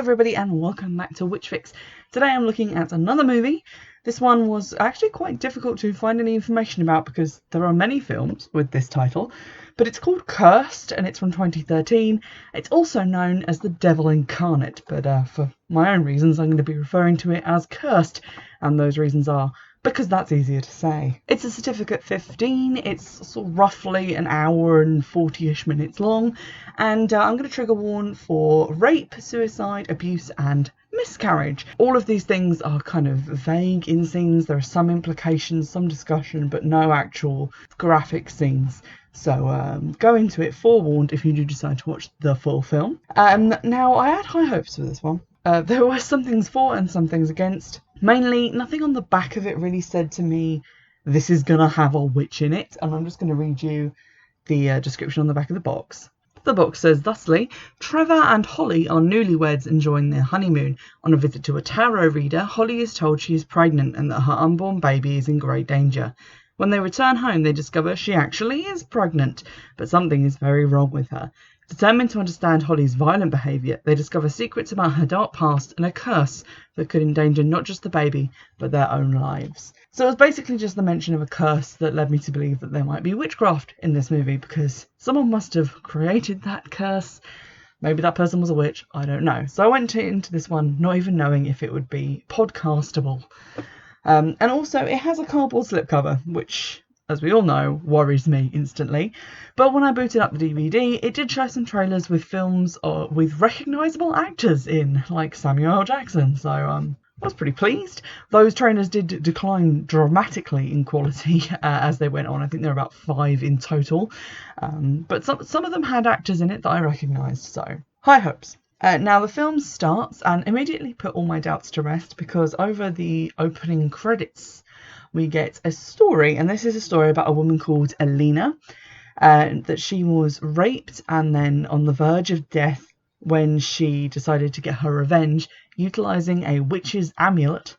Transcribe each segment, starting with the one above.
everybody and welcome back to Witchfix. Today I'm looking at another movie. This one was actually quite difficult to find any information about because there are many films with this title, but it's called Cursed and it's from 2013. It's also known as The Devil Incarnate, but for my own reasons I'm going to be referring to it as Cursed, and those reasons are because that's easier to say. It's a certificate 15, it's sort of roughly an hour and 40-ish minutes long, and I'm going to trigger warn for rape, suicide, abuse and miscarriage. All of these things are kind of vague in scenes. There are some implications, some discussion, but no actual graphic scenes. So go into it forewarned if you do decide to watch the full film. Now, I had high hopes for this one. There were some things for and some things against. Mainly, nothing on the back of it really said to me, this is going to have a witch in it. And I'm just going to read you the description on the back of the box. The box says thusly: Trevor and Holly are newlyweds enjoying their honeymoon. On a visit to a tarot reader, Holly is told she is pregnant and that her unborn baby is in great danger. When they return home, they discover she actually is pregnant, but something is very wrong with her. Determined to understand Holly's violent behaviour, they discover secrets about her dark past and a curse that could endanger not just the baby, but their own lives. So it was basically just the mention of a curse that led me to believe that there might be witchcraft in this movie, because someone must have created that curse. Maybe that person was a witch, I don't know. So I went into this one not even knowing if it would be podcastable. And also, it has a cardboard slipcover, which, as we all know, worries me instantly. But when I booted up the DVD, it did show some trailers with films with recognisable actors in, like Samuel L. Jackson, so I was pretty pleased. Those trailers did decline dramatically in quality as they went on. I think there were about 5 in total. But some of them had actors in it that I recognised, so high hopes. Now the film starts and immediately put all my doubts to rest, because over the opening credits we get a story, and this is a story about a woman called Alina, that she was raped and then on the verge of death when she decided to get her revenge utilising a witch's amulet.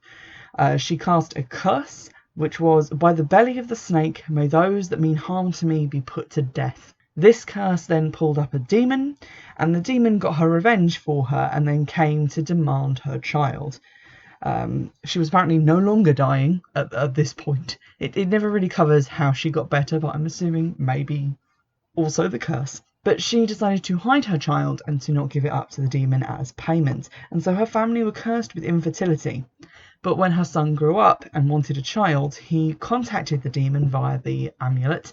She cast a curse, which was, "By the belly of the snake may those that mean harm to me be put to death." This curse then pulled up a demon, and the demon got her revenge for her and then came to demand her child. She was apparently no longer dying at this point. It never really covers how she got better, but I'm assuming maybe also the curse. But she decided to hide her child and to not give it up to the demon as payment, and so her family were cursed with infertility. But when her son grew up and wanted a child, he contacted the demon via the amulet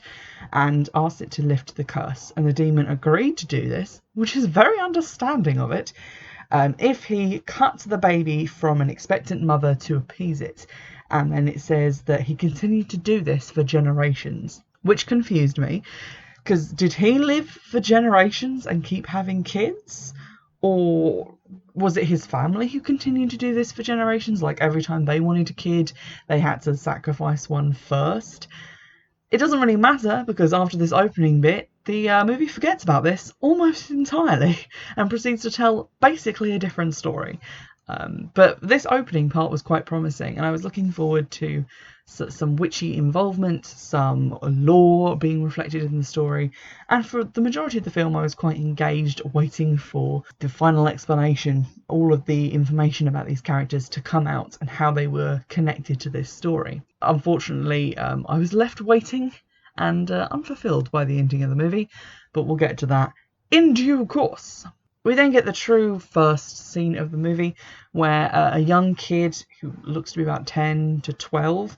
and asked it to lift the curse. And the demon agreed to do this, which is very understanding of it, if he cut the baby from an expectant mother to appease it. And then it says that he continued to do this for generations, which confused me, because did he live for generations and keep having kids? Or was it his family who continued to do this for generations? Like every time they wanted a kid, they had to sacrifice one first? It doesn't really matter, because after this opening bit, the movie forgets about this almost entirely and proceeds to tell basically a different story. But this opening part was quite promising, and I was looking forward to some witchy involvement, some lore being reflected in the story, and for the majority of the film I was quite engaged, waiting for the final explanation, all of the information about these characters to come out and how they were connected to this story. Unfortunately, I was left waiting and unfulfilled by the ending of the movie, but we'll get to that in due course. We then get the true first scene of the movie, where a young kid who looks to be about 10 to 12,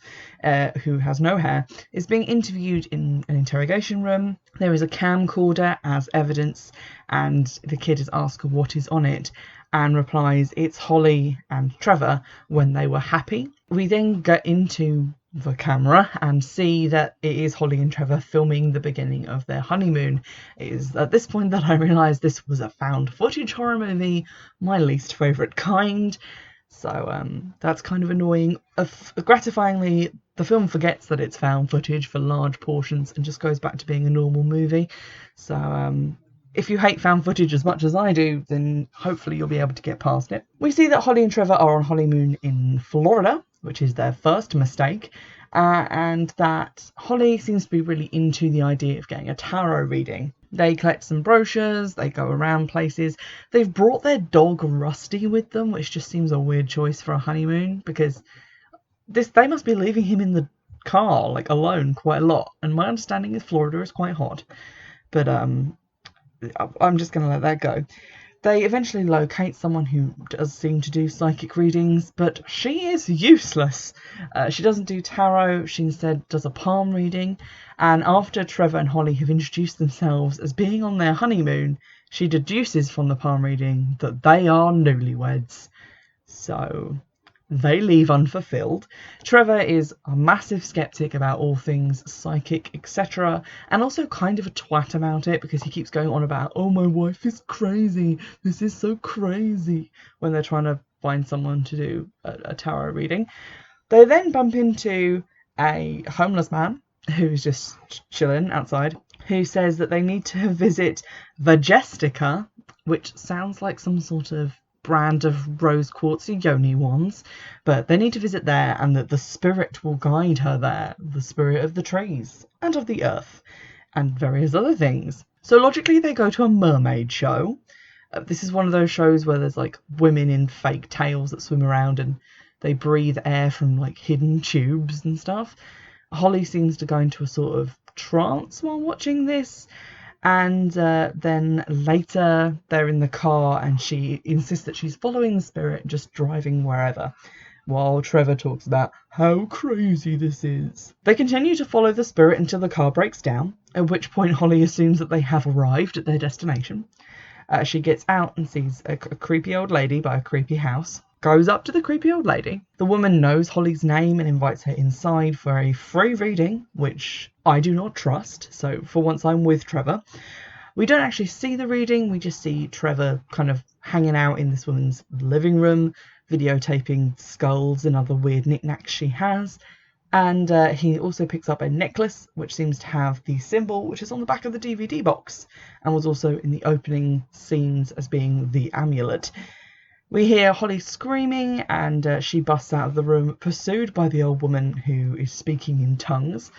who has no hair, is being interviewed in an interrogation room. There is a camcorder as evidence, and the kid is asked what is on it, and replies it's Holly and Trevor when they were happy. We then get into the camera and see that it is Holly and Trevor filming the beginning of their honeymoon. It is at this point that I realised this was a found footage horror movie, my least favourite kind. So that's kind of annoying. Gratifyingly, the film forgets that it's found footage for large portions and just goes back to being a normal movie. So if you hate found footage as much as I do, then hopefully you'll be able to get past it. We see that Holly and Trevor are on honeymoon in Florida, which is their first mistake, and that Holly seems to be really into the idea of getting a tarot reading. They collect some brochures, they go around places. They've brought their dog Rusty with them, which just seems a weird choice for a honeymoon, because they must be leaving him in the car, like, alone quite a lot. And my understanding is Florida is quite hot. But I'm just going to let that go. They eventually locate someone who does seem to do psychic readings, but she is useless. She doesn't do tarot, she instead does a palm reading, and after Trevor and Holly have introduced themselves as being on their honeymoon, she deduces from the palm reading that they are newlyweds. So they leave unfulfilled. Trevor is a massive skeptic about all things psychic, etc. And also kind of a twat about it, because he keeps going on about, oh, my wife is crazy. This is so crazy, when they're trying to find someone to do a tarot reading. They then bump into a homeless man who's just chilling outside, who says that they need to visit Vajestica, which sounds like some sort of brand of rose quartz yoni wands, but they need to visit there, and that the spirit will guide her there, the spirit of the trees and of the earth and various other things. So logically they go to a mermaid show. This is one of those shows where there's like women in fake tails that swim around and they breathe air from like hidden tubes and stuff. Holly seems to go into a sort of trance while watching this. And then later they're in the car and she insists that she's following the spirit, just driving wherever, while Trevor talks about how crazy this is. They continue to follow the spirit until the car breaks down, at which point Holly assumes that they have arrived at their destination. She gets out and sees a creepy old lady by a creepy house, goes up to the creepy old lady. The woman knows Holly's name and invites her inside for a free reading, which I do not trust, so for once I'm with Trevor. We don't actually see the reading, we just see Trevor kind of hanging out in this woman's living room, videotaping skulls and other weird knickknacks she has. And he also picks up a necklace, which seems to have the symbol, which is on the back of the DVD box, and was also in the opening scenes as being the amulet. We hear Holly screaming, and she busts out of the room, pursued by the old woman who is speaking in tongues.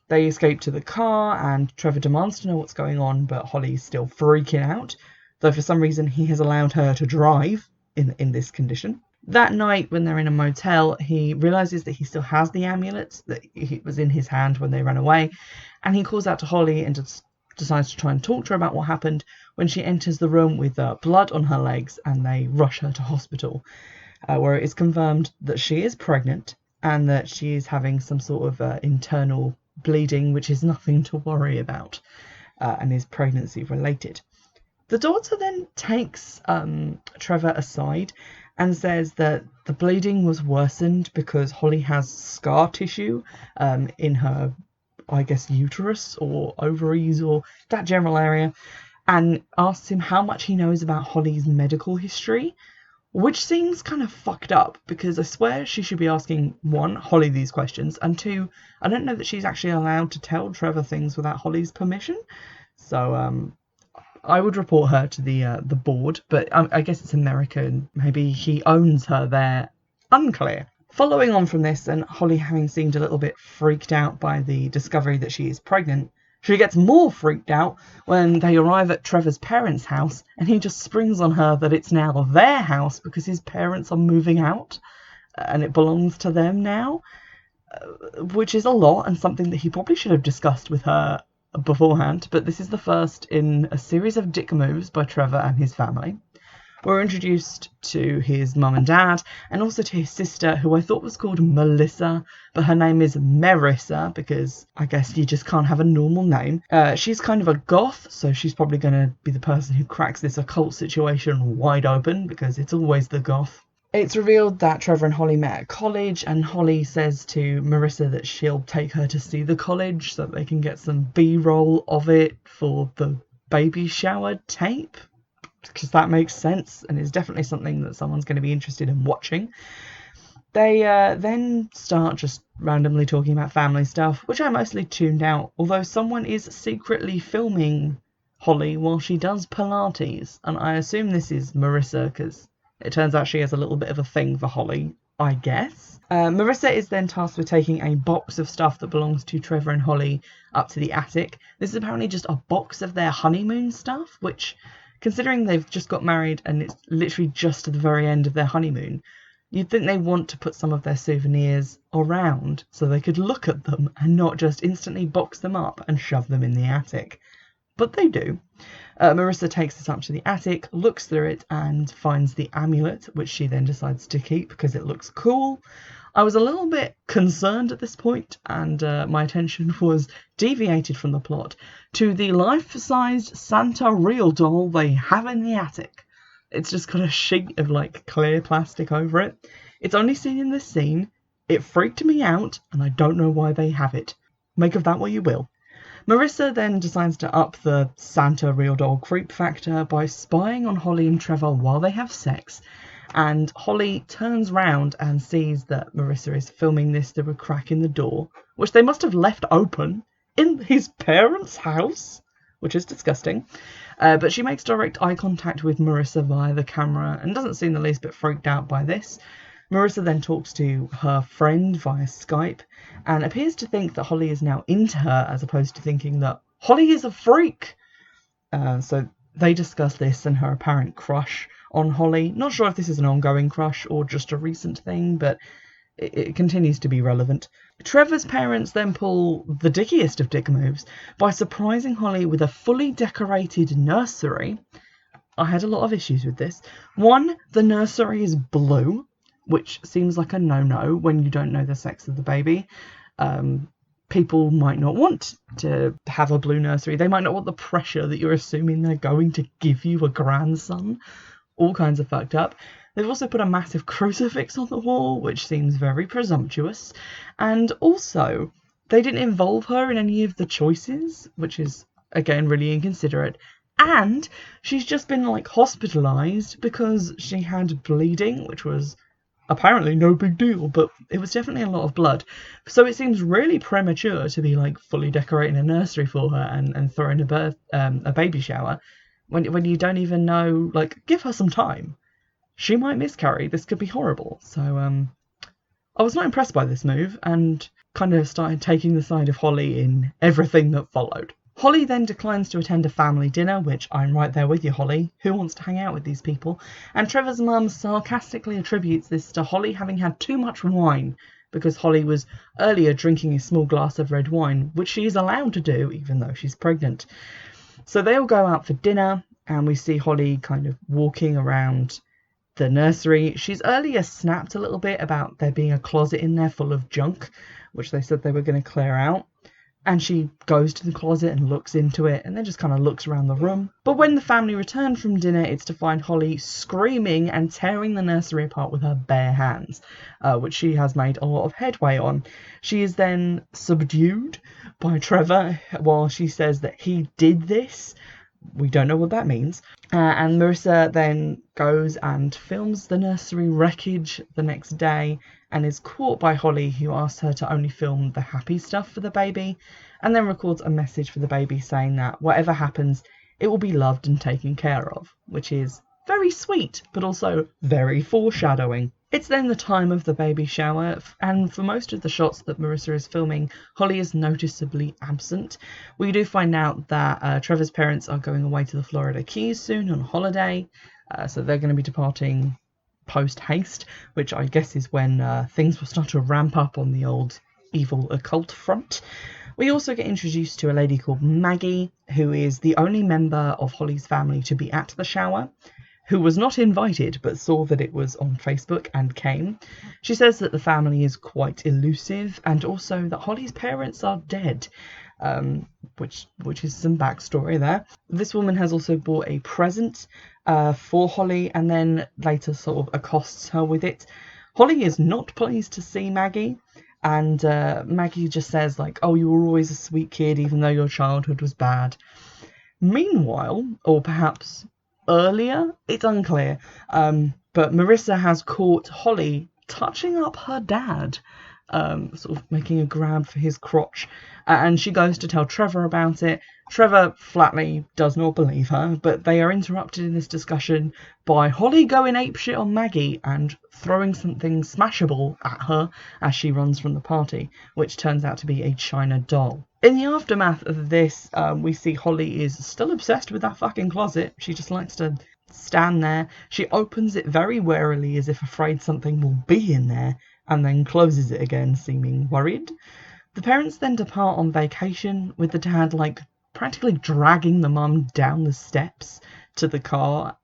They escape to the car, and Trevor demands to know what's going on, but Holly's still freaking out, though for some reason he has allowed her to drive in this condition. That night, when they're in a motel, he realises that he still has the amulet that was in his hand when they ran away, and he calls out to Holly and decides to try and talk to her about what happened, when she enters the room with blood on her legs, and they rush her to hospital, where it is confirmed that she is pregnant and that she is having some sort of internal bleeding, which is nothing to worry about, and is pregnancy related. The daughter then takes Trevor aside and says that the bleeding was worsened because Holly has scar tissue in her, I guess, uterus or ovaries or that general area, and asks him how much he knows about Holly's medical history, which seems kind of fucked up, because I swear she should be asking, one, Holly these questions, and two, I don't know that she's actually allowed to tell Trevor things without Holly's permission. So I would report her to the board, but I guess it's America and maybe he owns her there. Unclear. Following on from this, and Holly having seemed a little bit freaked out by the discovery that she is pregnant, she gets more freaked out when they arrive at Trevor's parents' house and he just springs on her that it's now their house because his parents are moving out and it belongs to them now, which is a lot and something that he probably should have discussed with her beforehand. But this is the first in a series of dick moves by Trevor and his family. We're introduced to his mum and dad, and also to his sister, who I thought was called Melissa, but her name is Marissa, because I guess you just can't have a normal name. She's kind of a goth, so she's probably going to be the person who cracks this occult situation wide open, because it's always the goth. It's revealed that Trevor and Holly met at college, and Holly says to Marissa that she'll take her to see the college so that they can get some B-roll of it for the baby shower tape, because that makes sense and is definitely something that someone's going to be interested in watching. They then start just randomly talking about family stuff, which I mostly tuned out, although someone is secretly filming Holly while she does Pilates, and I assume this is Marissa, because it turns out she has a little bit of a thing for Holly, I guess. Marissa is then tasked with taking a box of stuff that belongs to Trevor and Holly up to the attic. This is apparently just a box of their honeymoon stuff, which, considering they've just got married and it's literally just at the very end of their honeymoon, you'd think they want to put some of their souvenirs around so they could look at them and not just instantly box them up and shove them in the attic. But they do. Marissa takes it up to the attic, looks through it, and finds the amulet, which she then decides to keep because it looks cool. I was a little bit concerned at this point, and my attention was deviated from the plot to the life-sized Santa real doll they have in the attic. It's just got a sheet of like clear plastic over it. It's only seen in this scene. It freaked me out, and I don't know why they have it. Make of that what you will. Marissa then decides to up the Santa real doll creep factor by spying on Holly and Trevor while they have sex, and Holly turns round and sees that Marissa is filming this through a crack in the door, which they must have left open in his parents' house, which is disgusting. But she makes direct eye contact with Marissa via the camera and doesn't seem the least bit freaked out by this. Marissa then talks to her friend via Skype and appears to think that Holly is now into her as opposed to thinking that Holly is a freak. So they discuss this and her apparent crush on Holly. Not sure if this is an ongoing crush or just a recent thing, but it continues to be relevant. Trevor's parents then pull the dickiest of dick moves by surprising Holly with a fully decorated nursery. I had a lot of issues with this. One, the nursery is blue, which seems like a no-no when you don't know the sex of the baby. People might not want to have a blue nursery. They might not want the pressure that you're assuming they're going to give you a grandson. All kinds of fucked up. They've also put a massive crucifix on the wall, which seems very presumptuous. And also, they didn't involve her in any of the choices, which is, again, really inconsiderate. And she's just been, like, hospitalised because she had bleeding, which was apparently no big deal, but it was definitely a lot of blood. So it seems really premature to be, like, fully decorating a nursery for her and throwing a baby shower when you don't even know, like, give her some time. She might miscarry. This could be horrible. So I was not impressed by this move and kind of started taking the side of Holly in everything that followed. Holly then declines to attend a family dinner, which I'm right there with you, Holly. Who wants to hang out with these people? And Trevor's mum sarcastically attributes this to Holly having had too much wine, because Holly was earlier drinking a small glass of red wine, which she is allowed to do even though she's pregnant. So they all go out for dinner, and we see Holly kind of walking around the nursery. She's earlier snapped a little bit about there being a closet in there full of junk, which they said they were going to clear out. And she goes to the closet and looks into it and then just kind of looks around the room. But when the family return from dinner, it's to find Holly screaming and tearing the nursery apart with her bare hands, which she has made a lot of headway on. She is then subdued by Trevor while she says that he did this. We don't know what that means. And Marissa then goes and films the nursery wreckage the next day and is caught by Holly, who asks her to only film the happy stuff for the baby, and then records a message for the baby saying that whatever happens, it will be loved and taken care of, which is very sweet, but also very foreshadowing. It's then the time of the baby shower, and for most of the shots that Marissa is filming, Holly is noticeably absent. We do find out that Trevor's parents are going away to the Florida Keys soon on holiday, so they're going to be departing post-haste, which I guess is when things will start to ramp up on the old evil occult front. We also get introduced to a lady called Maggie, who is the only member of Holly's family to be at the shower, who was not invited but saw that it was on Facebook and came. She says that the family is quite elusive and also that Holly's parents are dead, which is some backstory there. This woman has also bought a present for Holly and then later sort of accosts her with it. Holly is not pleased to see Maggie, and Maggie just says, like, oh, you were always a sweet kid even though your childhood was bad. Meanwhile, or perhaps earlier, it's unclear, but Marissa has caught Holly touching up her dad. sort of making a grab for his crotch, and she goes to tell Trevor about it. Trevor flatly does not believe her, but they are interrupted in this discussion by Holly going apeshit on Maggie and throwing something smashable at her as she runs from the party, which turns out to be a china doll. In the aftermath of this, we see Holly is still obsessed with that fucking closet. She just likes to stand there. She opens it very warily as if afraid something will be in there, and then closes it again, seeming worried. The parents then depart on vacation, with the dad practically dragging the mum down the steps to the car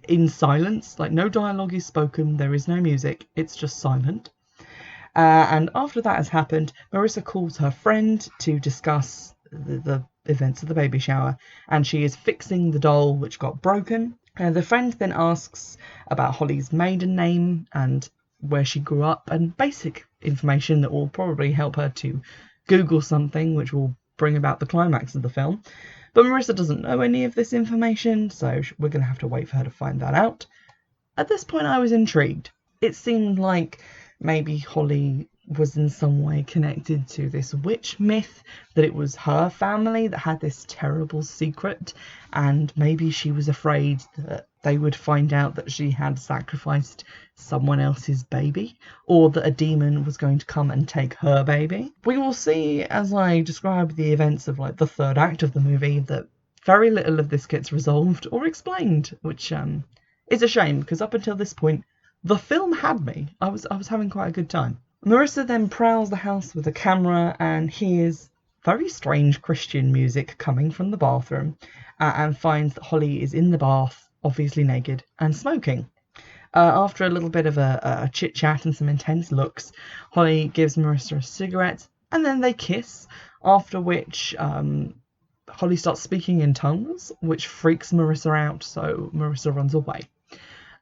in silence. No dialogue is spoken, there is no music, it's just silent. And after that has happened, Marissa calls her friend to discuss the events of the baby shower, and she is fixing the doll which got broken. The friend then asks about Holly's maiden name and where she grew up, and basic information that will probably help her to Google something which will bring about the climax of the film. But Marissa doesn't know any of this information, so we're going to have to wait for her to find that out. At this point I was intrigued. It seemed like maybe Holly was in some way connected to this witch myth, that it was her family that had this terrible secret, and maybe she was afraid that they would find out that she had sacrificed someone else's baby, or that a demon was going to come and take her baby. We will see, as I describe the events of the third act of the movie, that very little of this gets resolved or explained, which is a shame, because up until this point the film had me. I was having quite a good time. Marissa then prowls the house with a camera and hears very strange Christian music coming from the bathroom, and finds that Holly is in the bath, obviously naked, and smoking. After a little bit of a chit-chat and some intense looks, Holly gives Marissa a cigarette, and then they kiss, after which Holly starts speaking in tongues, which freaks Marissa out, so Marissa runs away.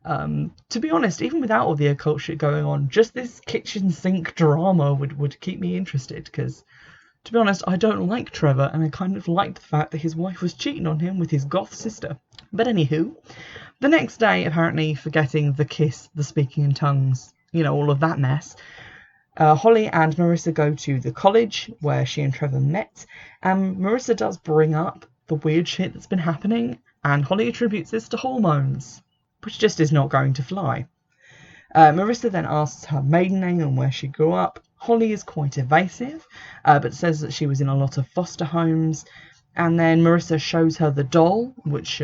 To be honest, even without all the occult shit going on, just this kitchen sink drama would keep me interested, because, to be honest, I don't like Trevor, and I kind of liked the fact that his wife was cheating on him with his goth sister. But anywho, the next day, apparently forgetting the kiss, the speaking in tongues, all of that mess, Holly and Marissa go to the college where she and Trevor met, and Marissa does bring up the weird shit that's been happening, and Holly attributes this to hormones, which just is not going to fly. Marissa then asks her maiden name and where she grew up. Holly is quite evasive, but says that she was in a lot of foster homes, and then Marissa shows her the doll, which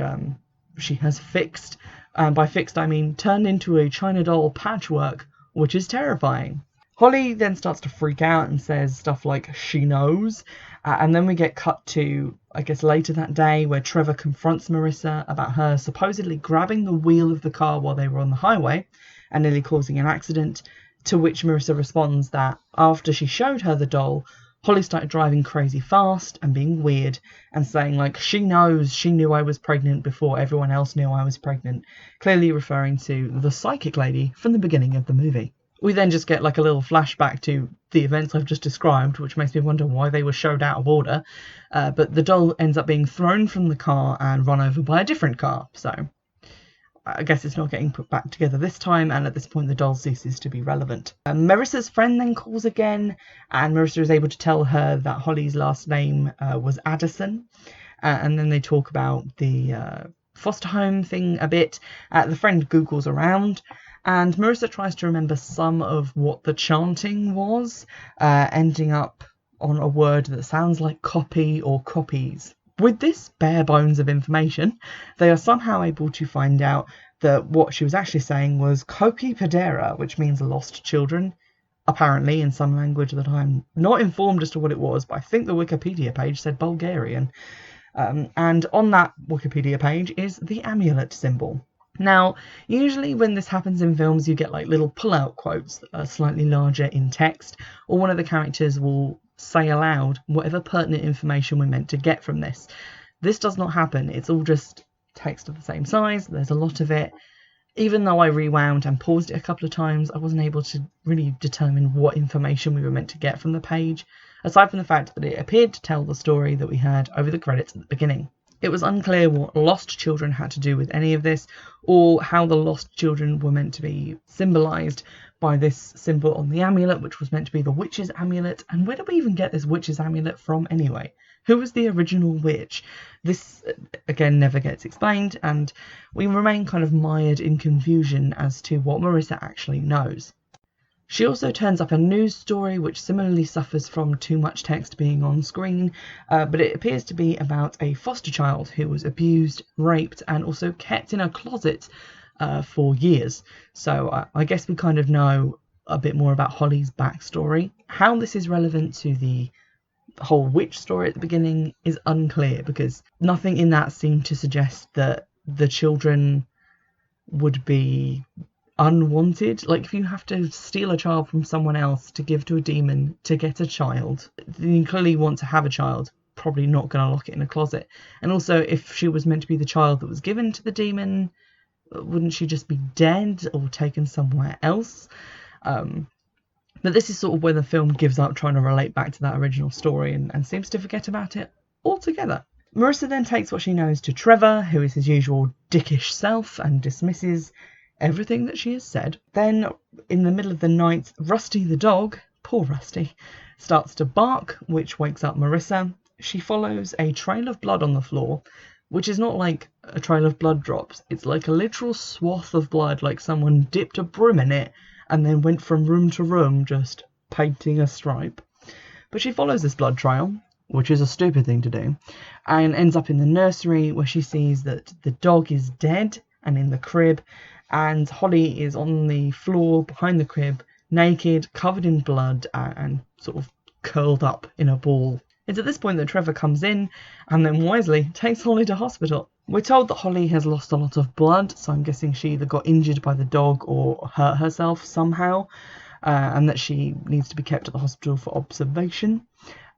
she has fixed. By fixed I mean turned into a china doll patchwork, which is terrifying. Holly then starts to freak out and says stuff like she knows, and then we get cut to, I guess, later that day, where Trevor confronts Marissa about her supposedly grabbing the wheel of the car while they were on the highway and nearly causing an accident, to which Marissa responds that after she showed her the doll, Holly started driving crazy fast and being weird and saying she knows, she knew I was pregnant before everyone else knew I was pregnant, clearly referring to the psychic lady from the beginning of the movie. We then just get a little flashback to the events I've just described, which makes me wonder why they were showed out of order. But the doll ends up being thrown from the car and run over by a different car. So I guess it's not getting put back together this time, and at this point the doll ceases to be relevant. Marissa's friend then calls again, and Marissa is able to tell her that Holly's last name was Addison. And then they talk about the foster home thing a bit. The friend Googles around, and Marissa tries to remember some of what the chanting was, ending up on a word that sounds like copy or copies. With this bare bones of information, they are somehow able to find out that what she was actually saying was Koki Pedera, which means lost children, apparently in some language that I'm not informed as to what it was, but I think the Wikipedia page said Bulgarian. And on that Wikipedia page is the amulet symbol. Now, usually when this happens in films, you get little pull-out quotes that are slightly larger in text, or one of the characters will say aloud whatever pertinent information we're meant to get from this. This does not happen. It's all just text of the same size. There's a lot of it. Even though I rewound and paused it a couple of times, I wasn't able to really determine what information we were meant to get from the page, aside from the fact that it appeared to tell the story that we had over the credits at the beginning. It was unclear what lost children had to do with any of this, or how the lost children were meant to be symbolised by this symbol on the amulet, which was meant to be the witch's amulet. And where did we even get this witch's amulet from anyway? Who was the original witch? This, again, never gets explained, and we remain kind of mired in confusion as to what Marissa actually knows. She also turns up a news story which similarly suffers from too much text being on screen, but it appears to be about a foster child who was abused, raped, and also kept in a closet for years. So I guess we kind of know a bit more about Holly's backstory. How this is relevant to the whole witch story at the beginning is unclear, because nothing in that seemed to suggest that the children would be unwanted. Like, if you have to steal a child from someone else to give to a demon to get a child, then you clearly want to have a child, probably not going to lock it in a closet. And also, if she was meant to be the child that was given to the demon, wouldn't she just be dead or taken somewhere else? But this is sort of where the film gives up trying to relate back to that original story and seems to forget about it altogether. Marissa then takes what she knows to Trevor, who is his usual dickish self, and dismisses everything that she has said. Then, in the middle of the night, Rusty the dog, poor Rusty, starts to bark, which wakes up Marissa. She follows a trail of blood on the floor, which is not like a trail of blood drops. It's like a literal swath of blood, like someone dipped a broom in it and then went from room to room just painting a stripe. But she follows this blood trail, which is a stupid thing to do, and ends up in the nursery, where she sees that the dog is dead and in the crib, and Holly is on the floor behind the crib, naked, covered in blood, and sort of curled up in a ball. It's at this point that Trevor comes in and then wisely takes Holly to hospital. We're told that Holly has lost a lot of blood, so I'm guessing she either got injured by the dog or hurt herself somehow, and that she needs to be kept at the hospital for observation.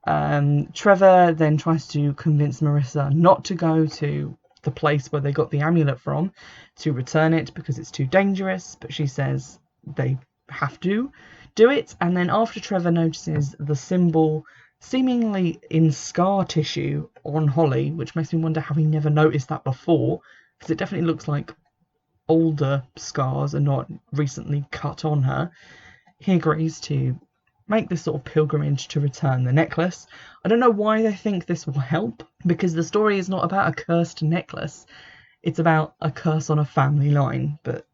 Trevor then tries to convince Marissa not to go to the place where they got the amulet from, to return it because it's too dangerous, but she says they have to do it. And then after Trevor notices the symbol seemingly in scar tissue on Holly, which makes me wonder how he never noticed that before, because it definitely looks like older scars and not recently cut on her, he agrees to make this sort of pilgrimage to return the necklace. I don't know why they think this will help, because the story is not about a cursed necklace. It's about a curse on a family line, but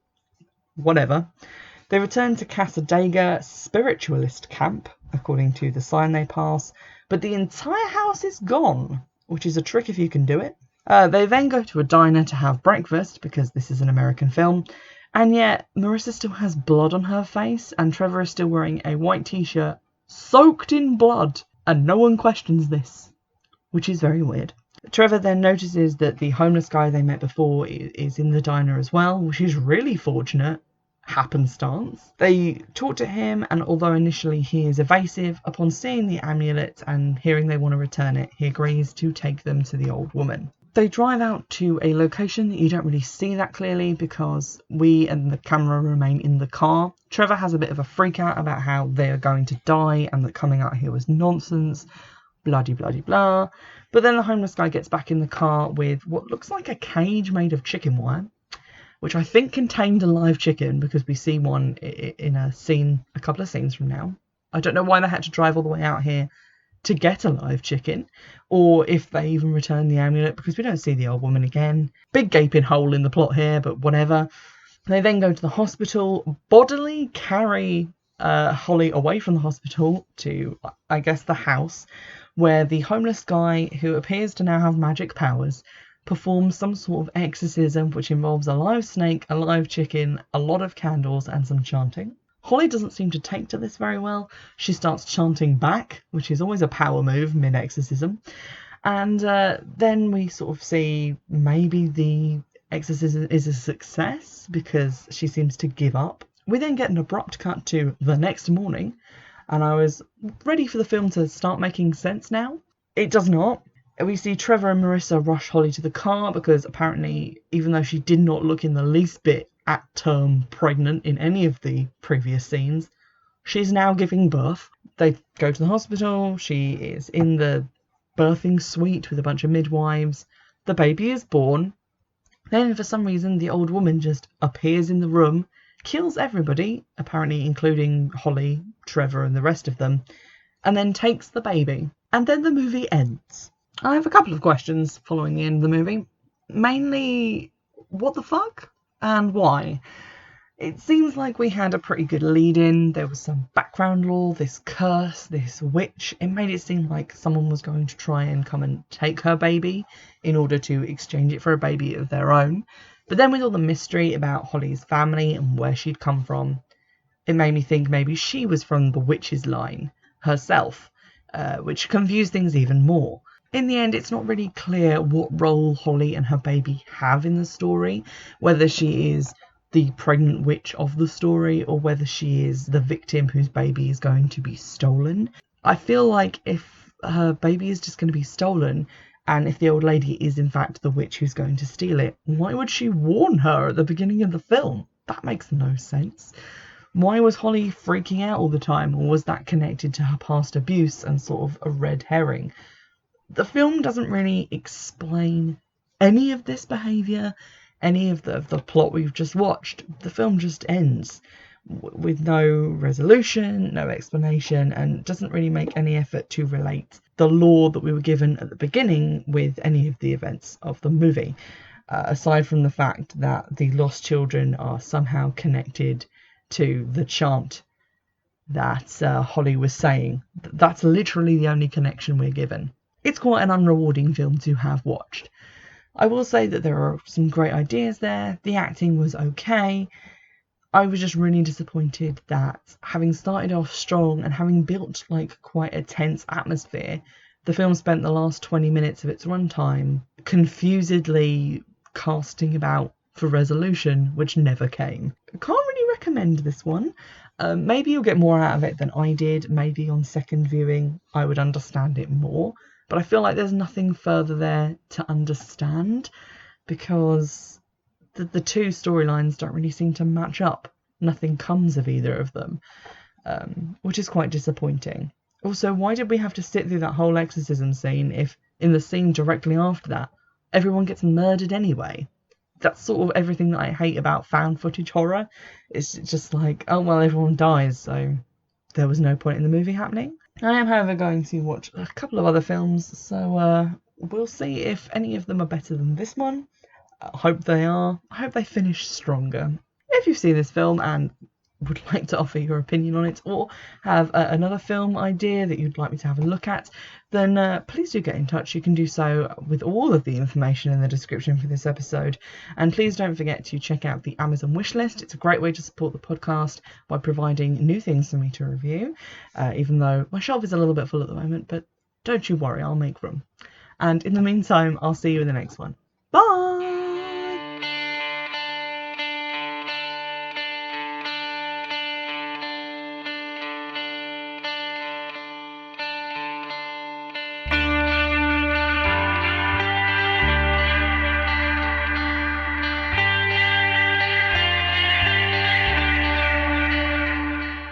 whatever. They return to Cassadaga Spiritualist Camp, according to the sign they pass, but the entire house is gone, which is a trick if you can do it. They then go to a diner to have breakfast, because this is an American film, and yet Marissa still has blood on her face, and Trevor is still wearing a white t-shirt soaked in blood, and no one questions this, which is very weird. Trevor then notices that the homeless guy they met before is in the diner as well, which is really fortunate. Happenstance. They talk to him, and although initially he is evasive, upon seeing the amulet and hearing they want to return it, he agrees to take them to the old woman. They drive out to a location that you don't really see that clearly, because we and the camera remain in the car. Trevor has a bit of a freak out about how they are going to die and that coming out here was nonsense, bloody bloody blah. But then the homeless guy gets back in the car with what looks like a cage made of chicken wire, which I think contained a live chicken, because we see one in a scene, a couple of scenes from now. I don't know why they had to drive all the way out here to get a live chicken, or if they even return the amulet, because we don't see the old woman again. Big gaping hole in the plot here, but whatever. They then go to the hospital, bodily carry Holly away from the hospital to, I guess, the house, where the homeless guy, who appears to now have magic powers, performs some sort of exorcism which involves a live snake, a live chicken, a lot of candles, and some chanting. Holly doesn't seem to take to this very well. She starts chanting back, which is always a power move mid-exorcism. And then we sort of see maybe the exorcism is a success, because she seems to give up. We then get an abrupt cut to the next morning, and I was ready for the film to start making sense now. It does not. We see Trevor and Marissa rush Holly to the car, because apparently, even though she did not look in the least bit at term pregnant in any of the previous scenes, she's now giving birth. They go to the hospital. She is in the birthing suite with a bunch of midwives. The baby is born. Then for some reason the old woman just appears in the room, kills everybody, apparently including Holly, Trevor and the rest of them, and then takes the baby. And then the movie ends. I have a couple of questions following the end of the movie. Mainly, what the fuck? And why? It seems like we had a pretty good lead-in. There was some background lore, this curse, this witch. It made it seem like someone was going to try and come and take her baby in order to exchange it for a baby of their own. But then with all the mystery about Holly's family and where she'd come from, it made me think maybe she was from the witch's line herself, which confused things even more. In the end, it's not really clear what role Holly and her baby have in the story, whether she is the pregnant witch of the story or whether she is the victim whose baby is going to be stolen. I feel like if her baby is just going to be stolen, and if the old lady is in fact the witch who's going to steal it, why would she warn her at the beginning of the film? That makes no sense. Why was Holly freaking out all the time, or was that connected to her past abuse and sort of a red herring? The film doesn't really explain any of this behaviour, any of the plot we've just watched. The film just ends with no resolution, no explanation, and doesn't really make any effort to relate the lore that we were given at the beginning with any of the events of the movie, aside from the fact that the lost children are somehow connected to the chant that Holly was saying. That's literally the only connection we're given. It's quite an unrewarding film to have watched. I will say that there are some great ideas there. The acting was okay. I was just really disappointed that having started off strong and having built like quite a tense atmosphere, the film spent the last 20 minutes of its runtime confusedly casting about for resolution, which never came. I can't really recommend this one. Maybe you'll get more out of it than I did. Maybe on second viewing I would understand it more. But I feel like there's nothing further there to understand because the two storylines don't really seem to match up. Nothing comes of either of them, which is quite disappointing. Also, why did we have to sit through that whole exorcism scene if in the scene directly after that, everyone gets murdered anyway? That's sort of everything that I hate about found footage horror. It's just like, oh well, everyone dies, so there was no point in the movie happening. I am, however, going to watch a couple of other films, so we'll see if any of them are better than this one. I hope they are. I hope they finish stronger. If you've seen this film and would like to offer your opinion on it, or have another film idea that you'd like me to have a look at, then please do get in touch. You can do so with all of the information in the description for this episode. And please don't forget to check out the Amazon wishlist. It's a great way to support the podcast by providing new things for me to review, even though my shelf is a little bit full at the moment, but don't you worry, I'll make room. And in the meantime, I'll see you in the next one.